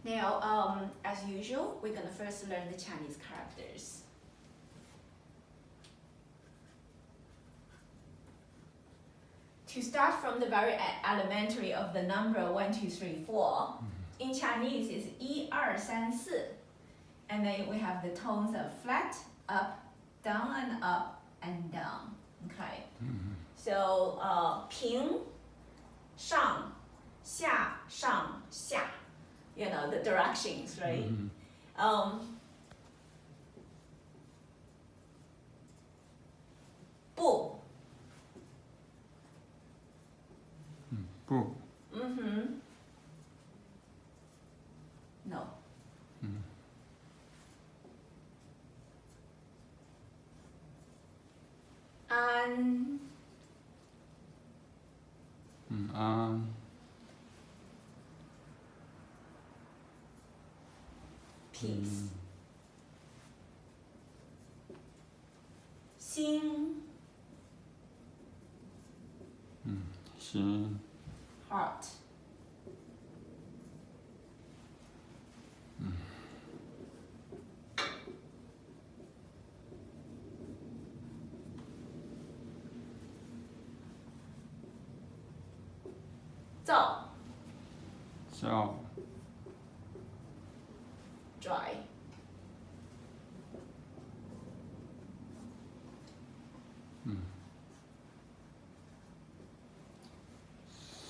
Now, as usual, we're gonna first learn the Chinese characters. To start from the very elementary of the number 1, 2, 3, 4, in Chinese is 1, 2, 3, 4. And then we have the tones of flat, up, down, and up, and down. Okay. So, 平, 上, 下, 上, 下. You know, the directions, right? 不. 不. No. 安. 安. Peace. 心. 心. Heart. 燥. 燥. Dry.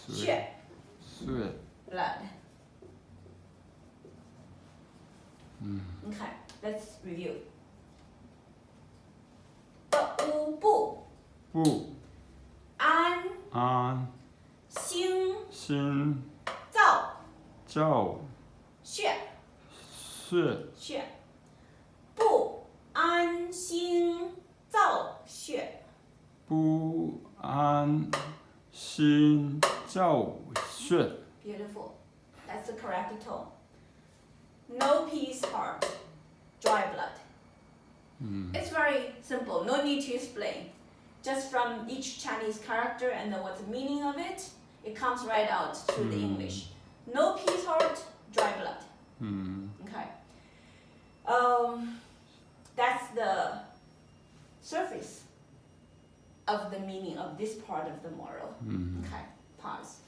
血. 血. Blood. Okay, let's review. 不. 不. 安. 安. 心. 心. 燥. 燥. 血. 血. 不安心燥血. 不安心燥血. Beautiful. That's the correct tone. No peace heart. Dry blood. It's very simple. No need to explain. Just from each Chinese character and then what's the meaning of it, it comes right out through the English. No peace heart. Dry blood. Okay. That's the surface of the meaning of this part of the moral. Okay, pause.